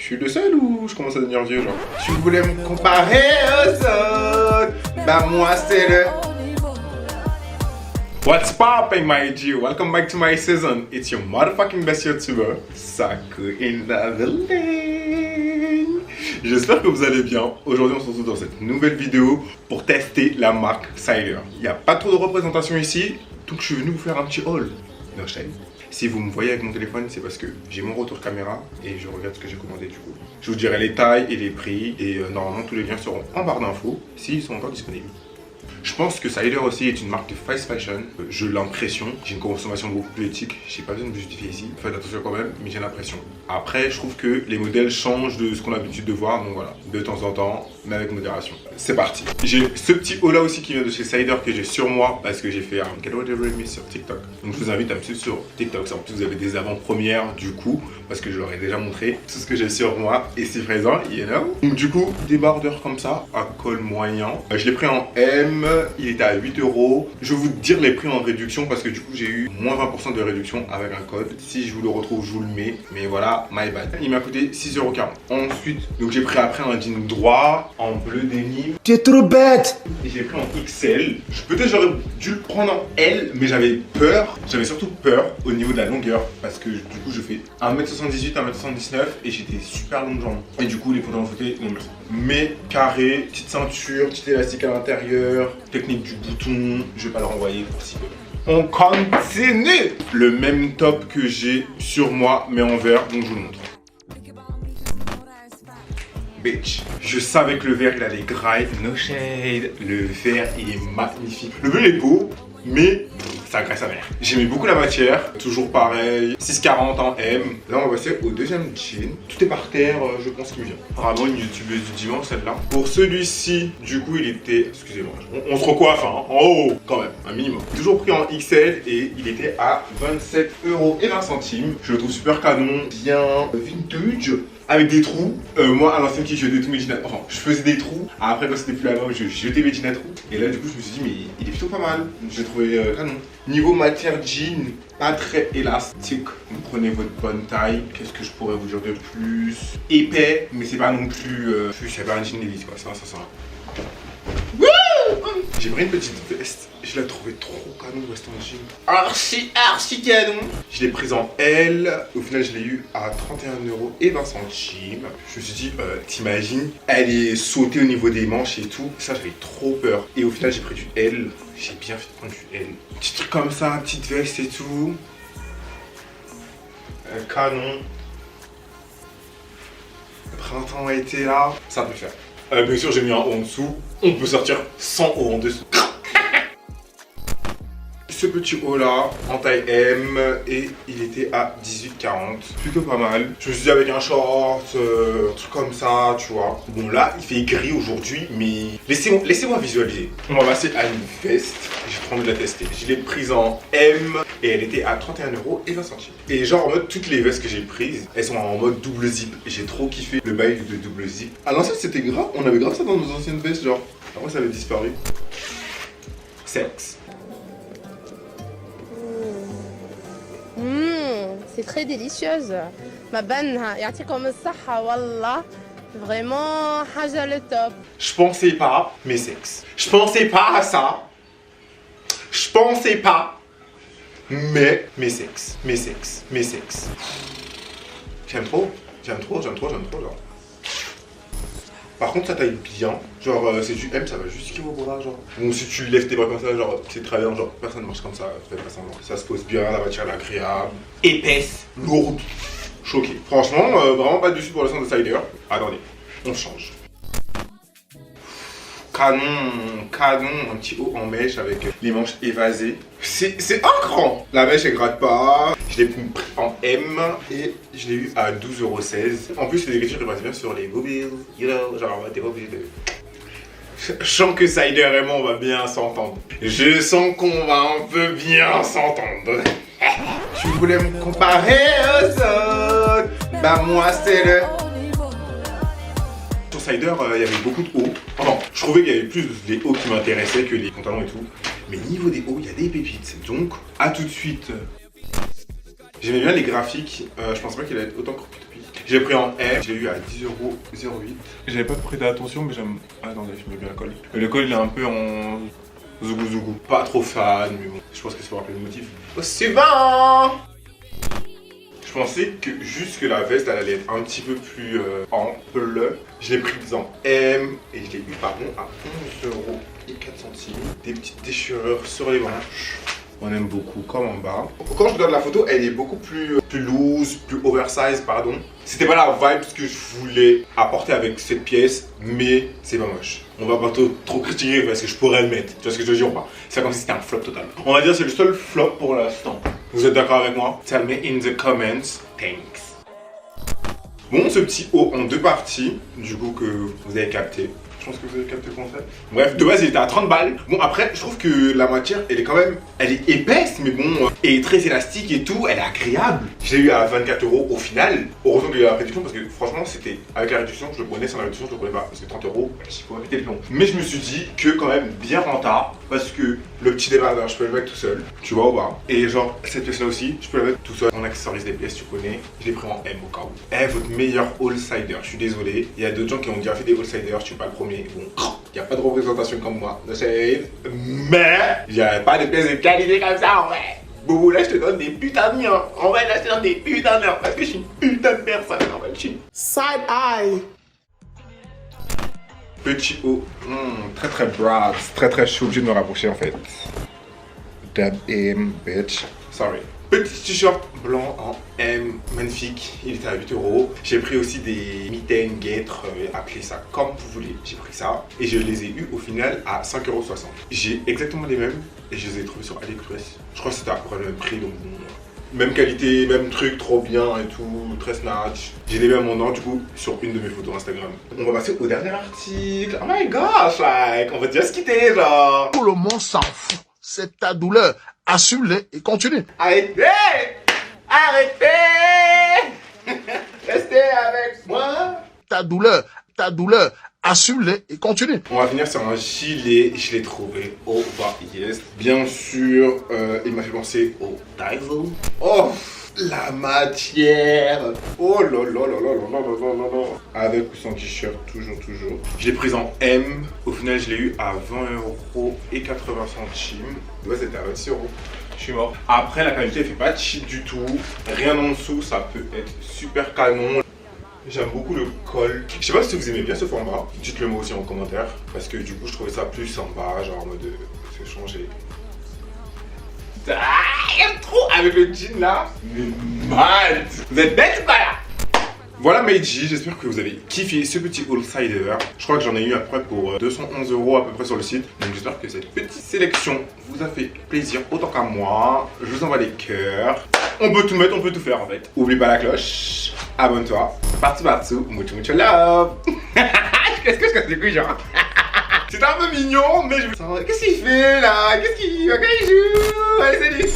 Je suis le seul ou je commence à devenir vieux, genre? Tu voulais me comparer aux autres? Bah moi c'est le... What's poppin' my G? Welcome back to my season. It's your motherfucking best YouTuber, Saku in the building. J'espère que vous allez bien. Aujourd'hui on se retrouve dans cette nouvelle vidéo pour tester la marque Cider. Il n'y a pas trop de représentation ici, donc je suis venu vous faire un petit haul. No shame. Si vous me voyez avec mon téléphone, c'est parce que j'ai mon retour caméra et je regarde ce que j'ai commandé du coup. Je vous dirai les tailles et les prix et normalement tous les liens seront en barre d'infos s'ils sont encore disponibles. Je pense que Cider aussi est une marque de fast fashion. J'ai l'impression, j'ai une consommation beaucoup plus éthique. J'ai pas besoin de me justifier ici. Faites attention quand même, mais j'ai l'impression. Après, je trouve que les modèles changent de ce qu'on a l'habitude de voir. Donc voilà, de temps en temps, mais avec modération. C'est parti. J'ai ce petit haut là aussi qui vient de chez Cider que j'ai sur moi parce que j'ai fait un Get Whatever Me sur TikTok. Donc je vous invite à me suivre sur TikTok. En plus, vous avez des avant-premières du coup, parce que je leur ai déjà montré tout ce que j'ai sur moi et c'est présent, you know. Donc du coup, débardeur comme ça, à col moyen. Je l'ai pris en M. Il était à 8 €. Je vais vous dire les prix en réduction parce que du coup j'ai eu moins 20% de réduction avec un code. Si je vous le retrouve, je vous le mets. Mais voilà, my bad. Il m'a coûté 6,40 €. Ensuite, donc j'ai pris après un jean droit en bleu denim. Tu es trop bête! Et j'ai pris en XL. Peut-être j'aurais dû le prendre en L, mais j'avais peur. J'avais surtout peur au niveau de la longueur parce que du coup je fais 1m78, 1m79 et j'étais super long de jambes. Et du coup les photos en photo, non merci. Mais carré, petite ceinture, petit élastique à l'intérieur, technique du bouton, je vais pas le renvoyer pour si peu. On continue. Le même top que j'ai sur moi mais en vert, donc je vous le montre. Bitch. Je savais que le vert il allait graille, no shade. Le vert il est magnifique. Le bleu il est beau, mais ça graisse sa mère. J'aimais beaucoup la matière, toujours pareil, 6,40 en M. Là on va passer au deuxième jean. Tout est par terre, je pense qu'il me vient. Vraiment une youtubeuse du dimanche celle-là. Pour celui-ci, du coup il était, excusez-moi, on se recoiffe hein, en haut quand même, un minimum. Toujours pris en XL et il était à 27,20 €. Je le trouve super canon, bien vintage. Avec des trous, moi à l'ancienne qui jetais tous mes jeans à trous, enfin je faisais des trous, après quand c'était plus la mode je jetais mes jeans à trous et là du coup je me suis dit mais il est plutôt pas mal, j'ai trouvé canon. Niveau matière jean, pas très élastique, vous prenez votre bonne taille, qu'est-ce que je pourrais vous dire de plus? Épais, mais c'est pas non plus, c'est pas un jean d'élite quoi, ça. J'ai pris une petite veste, je l'ai trouvée trop canon veste en jean. Archi canon. Je l'ai prise en L, au final je l'ai eu à 31,20 €. Je me suis dit, t'imagines, elle est sautée au niveau des manches et tout, ça j'avais trop peur. Et au final j'ai pris du L, j'ai bien fait de prendre du L. Petit truc comme ça, petite veste et tout. Canon. Le printemps a été là, ça peut le faire. Bien sûr j'ai mis un haut en dessous, on peut sortir sans haut en dessous. Ce petit haut là en taille M et il était à 18,40 €, plutôt pas mal. Je me suis dit avec un short, un truc comme ça, tu vois. Bon là il fait gris aujourd'hui mais laissez-moi visualiser. On va passer à une veste, j'ai trop envie de la tester. Je l'ai prise en M et elle était à 31,20 €. Et genre en mode toutes les vestes que j'ai prises, elles sont en mode double zip. J'ai trop kiffé le bail de double zip. À l'ancienne c'était grave, on avait grave ça dans nos anciennes vestes genre. Après ça avait disparu. Sexe. C'est très délicieuse. Ma banne, يعطيكم الصحة والله. Vraiment, haja le top. Je pensais pas, mais sexe. Je pensais pas à ça. Je pensais pas, mais sexe. J'aime trop genre. Par contre ça taille bien, genre c'est du M, ça va jusqu'au bras genre. Bon si tu lèves tes bras comme ça, genre c'est très bien, genre personne marche comme ça, faites pas semblant. Ça se pose bien, la matière est agréable, épaisse, lourde, choqué. Franchement, vraiment pas dessus pour l'instant de Cider. Attendez, on change. Canon, un petit haut en mèche avec les manches évasées. C'est un cran. La mèche elle gratte pas. Je l'ai pris en M et je l'ai eu à 12,16 €. En plus les écritures passent bien sur les mobiles. You know, genre t'es pas obligé de... Je sens que Cider et moi on va bien s'entendre. Je sens qu'on va un peu bien s'entendre. Tu voulais me comparer aux autres? Bah moi c'est le... Sur Cider, il y avait beaucoup de hauts. Enfin, je trouvais qu'il y avait plus les hauts qui m'intéressaient que les pantalons et tout. Mais niveau des hauts, il y a des pépites. Donc, à tout de suite. J'aimais bien les graphiques. Je pensais pas qu'il allait être autant cropped. J'ai pris en M, j'ai eu à 10,08€. J'avais pas prêté attention, mais j'aime. Attendez, je mets bien le col. Le col il est un peu en zougou zougou. Pas trop fan, mais bon, je pense que c'est pour rappeler le motif. Au suivant! Je pensais que juste que la veste elle allait être un petit peu plus ample. Je l'ai prise en M et je l'ai eu pardon à 11,04€. Des petites déchirures sur les manches. On aime beaucoup, comme en bas. Quand je regarde la photo, elle est beaucoup plus loose, plus oversize, pardon. C'était pas la vibe que je voulais apporter avec cette pièce, mais c'est pas moche. On va pas trop critiquer parce que je pourrais le mettre. Tu vois ce que je veux dire ou pas? C'est comme si c'était un flop total. On va dire que c'est le seul flop pour l'instant. Vous êtes d'accord avec moi? Tell me in the comments. Thanks. Bon, ce petit haut en deux parties, du coup que vous avez capté. Je pense que vous avez capté le concept. Bref, de base il était à 30 balles. Bon après, je trouve que la matière, elle est quand même, elle est épaisse, mais bon, elle est très élastique et tout, elle est agréable. Je l'ai eu à 24€ au final. Heureusement qu'il y a eu la réduction parce que franchement, c'était avec la réduction, je le prenais, sans la réduction, je le prenais pas. Parce que 30€, je peux éviter le long. Mais je me suis dit que quand même bien rentable parce que le petit débardeur, je peux le mettre tout seul, tu vois ou pas. Et genre, cette pièce là aussi, je peux la mettre tout seul. On accessorise des pièces, tu connais. Je l'ai pris en M au cas où. Eh, votre meilleur all-sider, je suis désolé. Il y a d'autres gens qui ont déjà fait des all-siders, je suis pas le premier. Bon, il n'y a pas de représentation comme moi, no shade. Mais il n'y a pas de pièces de qualité comme ça en vrai. Boubou, là je te donne des putains de miens. En vrai, là je te donne des putains de miens. Parce que je suis une putain de personne. En fait, je suis side eye. Petit haut, très très broad, très, je suis obligé de me rapprocher en fait. Dab him, bitch. Sorry. Petit t-shirt blanc en M, magnifique, il était à 8€. J'ai pris aussi des mitaines, guêtres, appelez ça comme vous voulez. J'ai pris ça et je les ai eu au final à 5,60€. J'ai exactement les mêmes et je les ai trouvés sur AliExpress. Je crois que c'était à peu près le même prix, donc bon. Même qualité, même truc, trop bien et tout, très snatch. J'ai les mêmes en or du coup sur une de mes photos Instagram. On va passer au dernier article. Oh my gosh, like, on va déjà se quitter genre. Tout le monde s'en fout. C'est ta douleur. Assume-les et continue. Arrêtez! Arrêtez! Restez avec moi. Ta douleur. Assume-les et continue. On va finir sur un gilet. Je l'ai trouvé au bas, yes. Bien sûr, il m'a fait penser au Daiso. Oh, la matière. Oh là là là là là là là là là. Avec ou sans t-shirt, toujours. Je l'ai prise en M. Au final, je l'ai eu à 20,80€. Ouais, c'était à 26€. Je suis mort. Après, la qualité, elle fait pas cheap du tout. Rien en dessous, ça peut être super canon. J'aime beaucoup le col. Je sais pas si vous aimez bien ce format. Dites-le moi aussi en commentaire. Parce que du coup, je trouvais ça plus sympa. Genre en mode se changer. Ah, j'aime trop avec le jean là. Mais mal. Vous êtes bête ou pas là? Voilà Meiji, j'espère que vous avez kiffé ce petit all-sider. Je crois que j'en ai eu à peu près pour 211€ à peu près sur le site. Donc j'espère que cette petite sélection vous a fait plaisir autant qu'à moi. Je vous envoie des cœurs. On peut tout mettre, on peut tout faire en fait. Oublie pas la cloche, abonne-toi, partout, mucho love. Qu'est-ce que je casse les couilles genre? C'est un peu mignon, mais je me sens... Qu'est-ce qu'il fait là? Qu'est-ce qu'il joue? Allez salut.